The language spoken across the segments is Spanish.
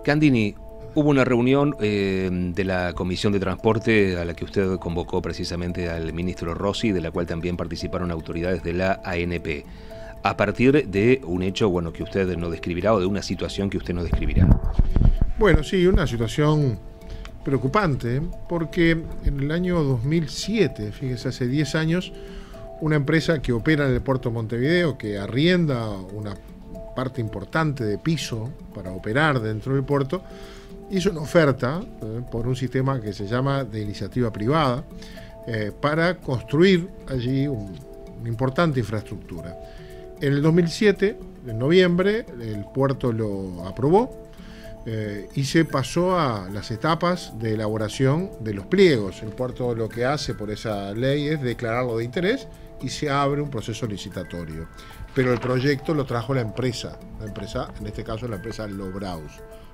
Candini, hubo una reunión de la Comisión de Transporte a la que usted convocó precisamente al ministro Rossi, de la cual también participaron autoridades de la ANP, a partir de un hecho, bueno, que usted no describirá, o de una situación que usted no describirá. Bueno, sí, una situación preocupante, porque en el año 2007, fíjese, hace 10 años, una empresa que opera en el puerto de Montevideo, que arrienda una parte importante de piso para operar dentro del puerto, hizo una oferta por un sistema que se llama de iniciativa privada para construir allí una importante infraestructura. En el 2007, en noviembre, el puerto lo aprobó y se pasó a las etapas de elaboración de los pliegos. El puerto lo que hace por esa ley es declararlo de interés y se abre un proceso licitatorio. Pero el proyecto lo trajo la empresa, en este caso la empresa Lobraus.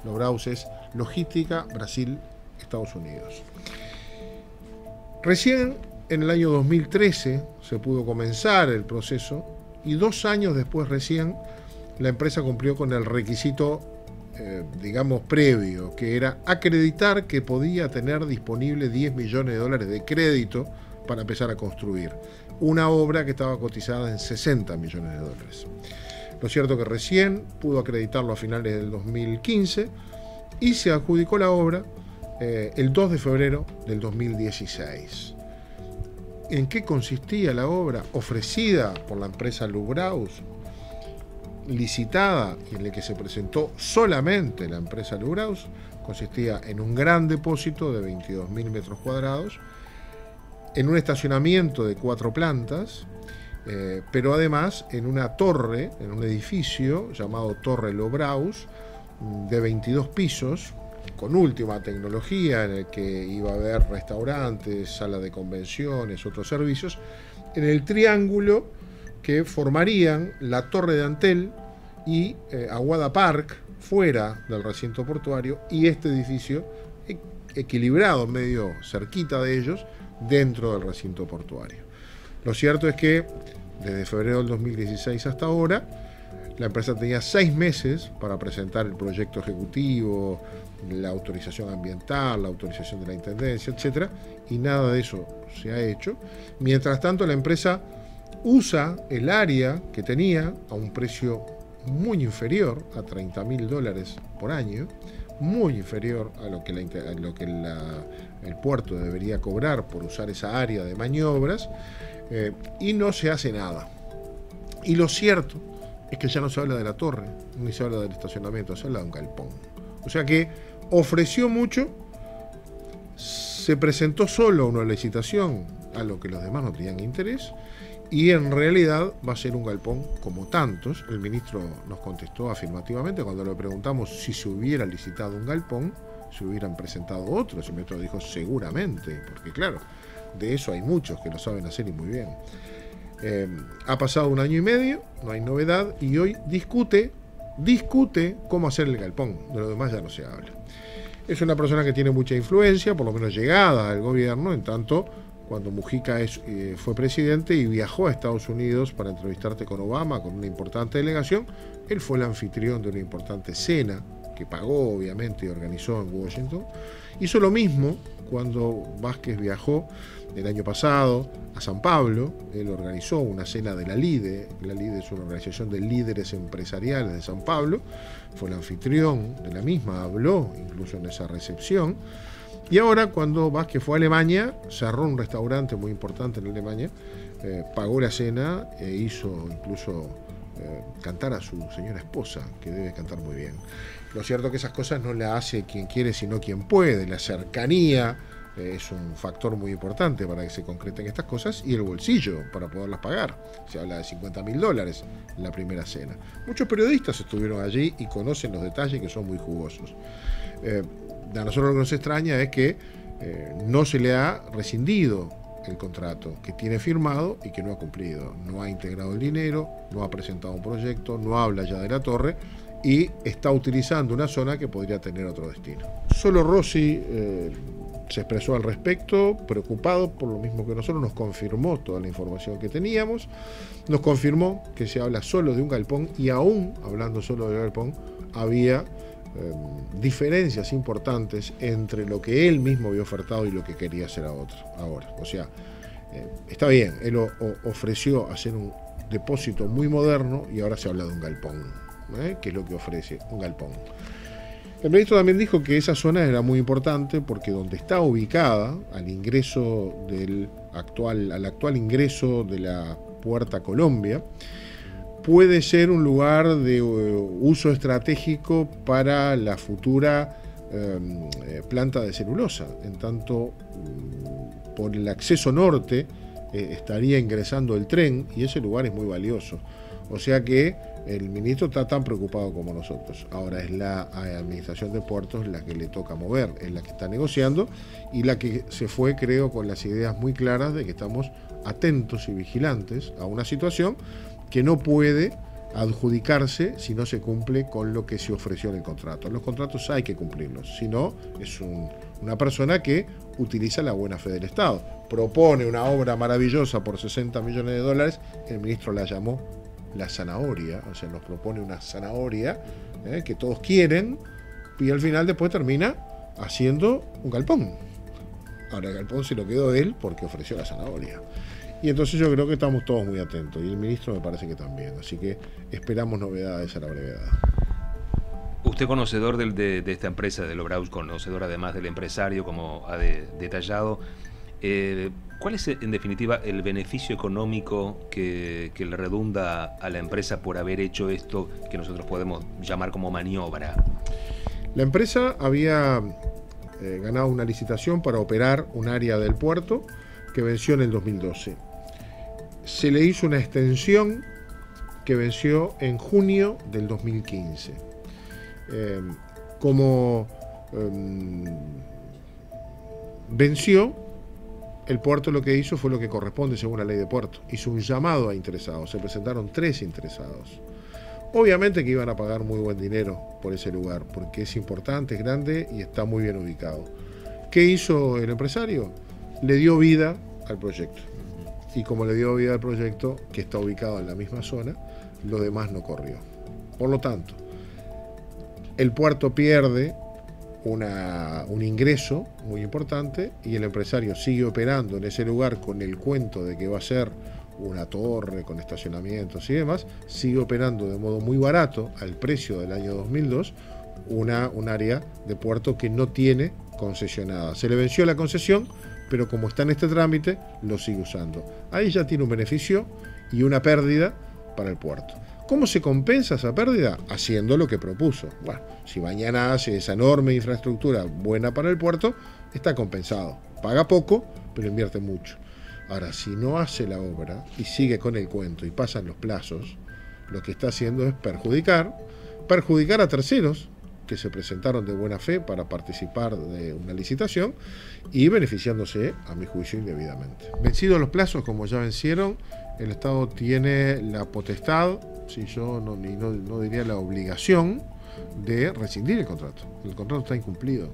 Lobraus es Logística Brasil, Estados Unidos. Recién en el año 2013 se pudo comenzar el proceso y 2 años después recién la empresa cumplió con el requisito, digamos, previo, que era acreditar que podía tener disponible 10 millones de dólares de crédito para empezar a construir una obra que estaba cotizada en 60 millones de dólares. Lo cierto que recién pudo acreditarlo a finales del 2015 y se adjudicó la obra el 2 de febrero del 2016. ¿En qué consistía la obra ofrecida por la empresa Lobraus, licitada y en la que se presentó solamente la empresa Lobraus? Consistía en un gran depósito de 22.000 metros cuadrados, en un estacionamiento de 4 plantas, pero además en una torre, en un edificio llamado Torre Lobraus, de 22 pisos, con última tecnología, en el que iba a haber restaurantes, sala de convenciones, otros servicios, en el triángulo que formarían la Torre de Antel y Aguada Park, fuera del recinto portuario, y este edificio equilibrado, medio cerquita de ellos, dentro del recinto portuario. Lo cierto es que desde febrero del 2016 hasta ahora, la empresa tenía 6 meses para presentar el proyecto ejecutivo, la autorización ambiental, la autorización de la intendencia, etc. Y nada de eso se ha hecho. Mientras tanto, la empresa usa el área que tenía a un precio muy inferior a $30.000 por año, muy inferior a lo que, el puerto debería cobrar por usar esa área de maniobras, y no se hace nada. Y lo cierto es que ya no se habla de la torre, ni se habla del estacionamiento, se habla de un galpón. O sea que ofreció mucho, se presentó solo una licitación a lo que los demás no tenían interés, y en realidad va a ser un galpón como tantos. El ministro nos contestó afirmativamente cuando le preguntamos si se hubiera licitado un galpón, se hubieran presentado otros. El ministro dijo seguramente, porque claro, de eso hay muchos que lo saben hacer y muy bien. Ha pasado 1 año y medio, no hay novedad, y hoy discute cómo hacer el galpón. De lo demás ya no se habla. Es una persona que tiene mucha influencia, por lo menos llegada al gobierno, en tanto cuando Mujica fue presidente y viajó a Estados Unidos para entrevistarse con Obama, con una importante delegación, él fue el anfitrión de una importante cena que pagó, obviamente, y organizó en Washington. Hizo lo mismo cuando Vázquez viajó el año pasado a San Pablo. Él organizó una cena de la LIDE. La LIDE es una organización de líderes empresariales de San Pablo. Fue el anfitrión de la misma, habló incluso en esa recepción. Y ahora, cuando Vázquez fue a Alemania, cerró un restaurante muy importante en Alemania, pagó la cena e hizo incluso cantar a su señora esposa, que debe cantar muy bien. Lo cierto es que esas cosas no las hace quien quiere, sino quien puede. La cercanía es un factor muy importante para que se concreten estas cosas, y el bolsillo para poderlas pagar. Se habla de $50.000 en la primera cena. Muchos periodistas estuvieron allí y conocen los detalles, que son muy jugosos. A nosotros lo que nos extraña es que no se le ha rescindido el contrato que tiene firmado y que no ha cumplido. No ha integrado el dinero, no ha presentado un proyecto, no habla ya de la torre y está utilizando una zona que podría tener otro destino. Solo Rossi se expresó al respecto, preocupado por lo mismo que nosotros, nos confirmó toda la información que teníamos, nos confirmó que se habla solo de un galpón, y aún hablando solo de galpón había diferencias importantes entre lo que él mismo había ofertado y lo que quería hacer ahora. O sea, está bien, él ofreció hacer un depósito muy moderno y ahora se habla de un galpón, que es lo que ofrece un galpón. El ministro también dijo que esa zona era muy importante porque donde está ubicada, al actual ingreso de la Puerta Colombia, puede ser un lugar de uso estratégico para la futura planta de celulosa. En tanto, por el acceso norte estaría ingresando el tren y ese lugar es muy valioso. O sea que el ministro está tan preocupado como nosotros. Ahora es la administración de puertos la que le toca mover, es la que está negociando y la que se fue, creo, con las ideas muy claras de que estamos atentos y vigilantes a una situación que no puede adjudicarse si no se cumple con lo que se ofreció en el contrato. Los contratos hay que cumplirlos, si no es una persona que utiliza la buena fe del Estado. Propone una obra maravillosa por 60 millones de dólares, el ministro la llamó la zanahoria, o sea, nos propone una zanahoria que todos quieren y al final después termina haciendo un galpón. Ahora el galpón se lo quedó él porque ofreció la zanahoria. Y entonces yo creo que estamos todos muy atentos y el ministro me parece que también, así que esperamos novedades a la brevedad. Usted conocedor de esta empresa de Lobraus, conocedor además del empresario, como ha detallado, ¿cuál es en definitiva el beneficio económico que le redunda a la empresa por haber hecho esto que nosotros podemos llamar como maniobra? La empresa había ganado una licitación para operar un área del puerto que venció en el 2012. Se le hizo una extensión que venció en junio del 2015. Venció, el puerto lo que hizo fue lo que corresponde según la ley de puerto. Hizo un llamado a interesados. Se presentaron 3 interesados. Obviamente que iban a pagar muy buen dinero por ese lugar, porque es importante, es grande y está muy bien ubicado. ¿Qué hizo el empresario? Le dio vida al proyecto. Y como le dio vida al proyecto, que está ubicado en la misma zona, lo demás no corrió. Por lo tanto, el puerto pierde un ingreso muy importante y el empresario sigue operando en ese lugar con el cuento de que va a ser una torre con estacionamientos y demás, sigue operando de modo muy barato al precio del año 2002 un área de puerto que no tiene concesionada. Se le venció la concesión, pero como está en este trámite, lo sigue usando. Ahí ya tiene un beneficio y una pérdida para el puerto. ¿Cómo se compensa esa pérdida? Haciendo lo que propuso. Bueno, si mañana hace esa enorme infraestructura buena para el puerto, está compensado. Paga poco, pero invierte mucho. Ahora, si no hace la obra y sigue con el cuento y pasan los plazos, lo que está haciendo es perjudicar a terceros que se presentaron de buena fe para participar de una licitación y beneficiándose, a mi juicio, indebidamente. Vencidos los plazos, como ya vencieron, el Estado tiene la potestad, si yo no diría la obligación, de rescindir el contrato. El contrato está incumplido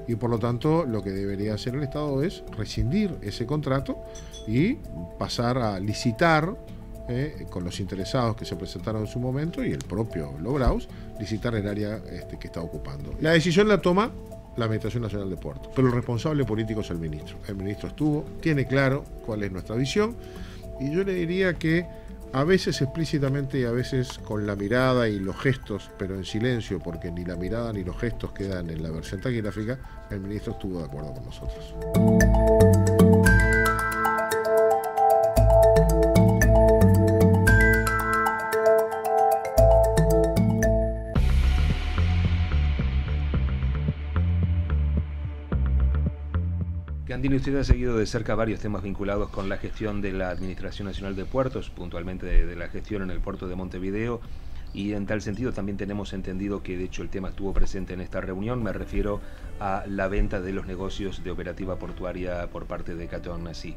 y por lo tanto lo que debería hacer el Estado es rescindir ese contrato y pasar a licitar con los interesados que se presentaron en su momento y el propio Lobraus, licitar el área que está ocupando. La decisión la toma la Administración Nacional de Puertos, pero el responsable político es el ministro. El ministro tiene claro cuál es nuestra visión y yo le diría que a veces explícitamente y a veces con la mirada y los gestos, pero en silencio, porque ni la mirada ni los gestos quedan en la versión taquigráfica, el ministro estuvo de acuerdo con nosotros. Gandini, usted ha seguido de cerca varios temas vinculados con la gestión de la Administración Nacional de Puertos, puntualmente de la gestión en el puerto de Montevideo, y en tal sentido también tenemos entendido que de hecho el tema estuvo presente en esta reunión. Me refiero a la venta de los negocios de operativa portuaria por parte de Catón Nasí.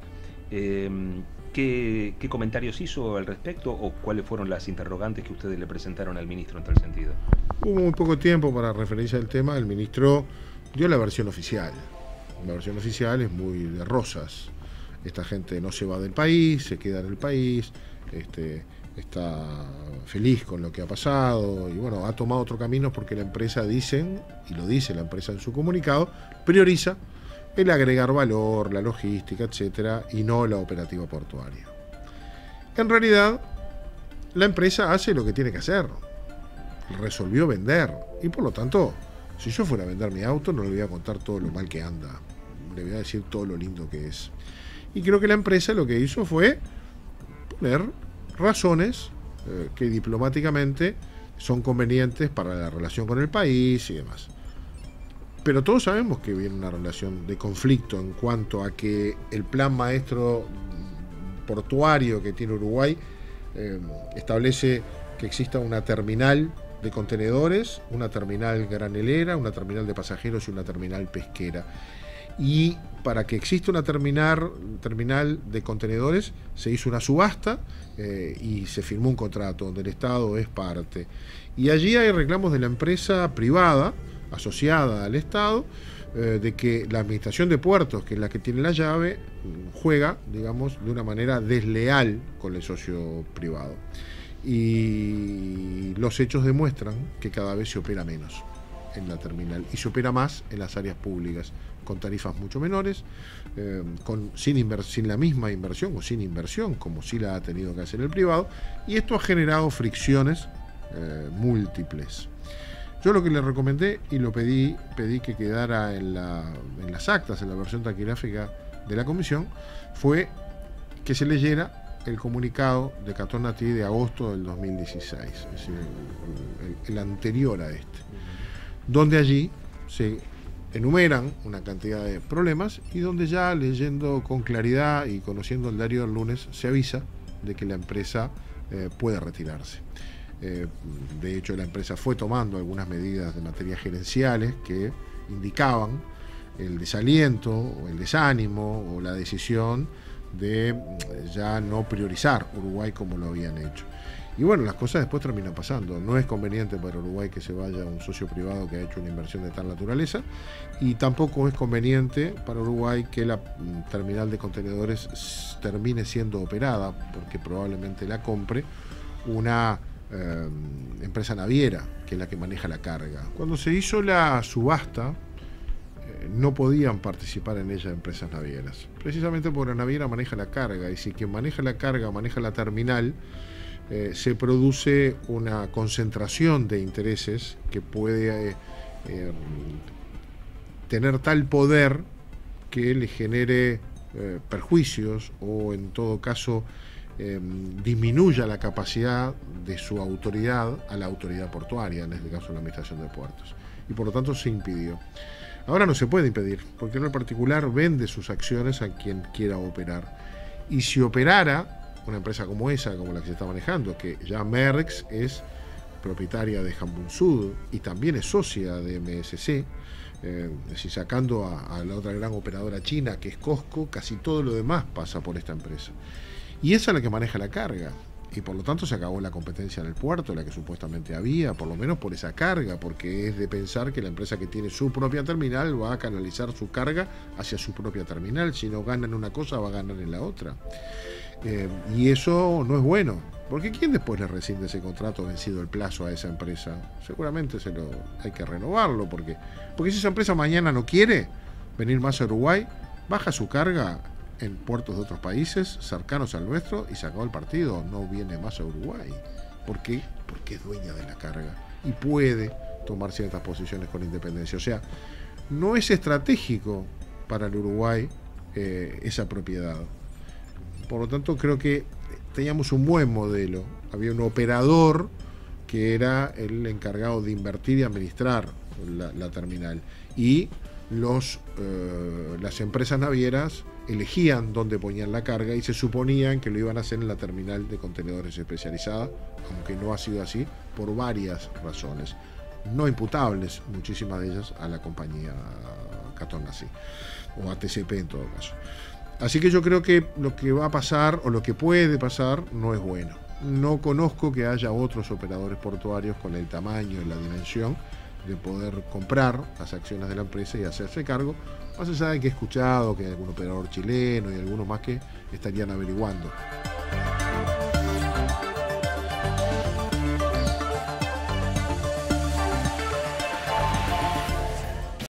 ¿Qué comentarios hizo al respecto o cuáles fueron las interrogantes que ustedes le presentaron al ministro en tal sentido? Hubo muy poco tiempo para referirse al tema. El ministro dio la versión oficial. La versión oficial es muy de rosas. Esta gente no se va del país, se queda en el país, está feliz con lo que ha pasado y bueno, ha tomado otro camino porque la empresa, dicen, y lo dice la empresa en su comunicado, prioriza el agregar valor, la logística, etcétera, y no la operativa portuaria. En realidad, la empresa hace lo que tiene que hacer. Resolvió vender. Y por lo tanto, si yo fuera a vender mi auto, no le voy a contar todo lo mal que anda. Le voy a decir todo lo lindo que es. Y creo que la empresa lo que hizo fue poner razones que diplomáticamente son convenientes para la relación con el país y demás. Pero todos sabemos que viene una relación de conflicto en cuanto a que el plan maestro portuario que tiene Uruguay establece que exista una terminal de contenedores, una terminal granelera, una terminal de pasajeros y una terminal pesquera. Y para que exista una terminal de contenedores se hizo una subasta y se firmó un contrato donde el Estado es parte. Y allí hay reclamos de la empresa privada asociada al Estado de que la administración de puertos, que es la que tiene la llave, juega, digamos, de una manera desleal con el socio privado. Y los hechos demuestran que cada vez se opera menos en la terminal y se opera más en las áreas públicas, con tarifas mucho menores, sin la misma inversión o sin inversión, como sí la ha tenido que hacer el privado, y esto ha generado fricciones múltiples. Yo lo que le recomendé y lo pedí que quedara en las actas, en la versión taquigráfica de la comisión, fue que se leyera el comunicado de Catonati de agosto del 2016, es decir, el anterior a este, donde allí se enumeran una cantidad de problemas y donde ya leyendo con claridad y conociendo el diario del lunes se avisa de que la empresa puede retirarse. De hecho, la empresa fue tomando algunas medidas de materia gerenciales que indicaban el desaliento o el desánimo o la decisión de ya no priorizar Uruguay como lo habían hecho. Y bueno, las cosas después terminan pasando. No es conveniente para Uruguay que se vaya un socio privado que ha hecho una inversión de tal naturaleza, y tampoco es conveniente para Uruguay que la terminal de contenedores termine siendo operada, porque probablemente la compre una empresa naviera, que es la que maneja la carga. Cuando se hizo la subasta, no podían participar en ella empresas navieras, precisamente porque la naviera maneja la carga, y si quien maneja la carga maneja la terminal, se produce una concentración de intereses que puede tener tal poder que le genere perjuicios o en todo caso disminuya la capacidad de su autoridad a la autoridad portuaria, en este caso la administración de puertos, y por lo tanto se impidió. Ahora no se puede impedir, porque en el particular vende sus acciones a quien quiera operar, y si operara una empresa como esa, como la que se está manejando, que ya Merckx es propietaria de Hamburg Sud y también es socia de MSC, es decir, sacando a la otra gran operadora china que es COSCO, casi todo lo demás pasa por esta empresa. Y esa es la que maneja la carga, y por lo tanto se acabó la competencia en el puerto, la que supuestamente había, por lo menos por esa carga, porque es de pensar que la empresa que tiene su propia terminal va a canalizar su carga hacia su propia terminal. Si no gana en una cosa, va a ganar en la otra. Y eso no es bueno, porque ¿quién después le rescinde ese contrato vencido el plazo a esa empresa? Seguramente hay que renovarlo, porque si esa empresa mañana no quiere venir más a Uruguay, baja su carga en puertos de otros países cercanos al nuestro y se acabó el partido, no viene más a Uruguay. ¿Por qué? Porque es dueña de la carga y puede tomar ciertas posiciones con independencia. O sea, no es estratégico para el Uruguay esa propiedad. Por lo tanto, creo que teníamos un buen modelo. Había un operador que era el encargado de invertir y administrar la terminal, y las empresas navieras elegían dónde ponían la carga y se suponían que lo iban a hacer en la terminal de contenedores especializada, aunque no ha sido así por varias razones, no imputables, muchísimas de ellas a la compañía Catonati o a TCP en todo caso. Así que yo creo que lo que va a pasar o lo que puede pasar no es bueno. No conozco que haya otros operadores portuarios con el tamaño y la dimensión de poder comprar las acciones de la empresa y hacerse cargo, más allá de que he escuchado que hay algún operador chileno y algunos más que estarían averiguando.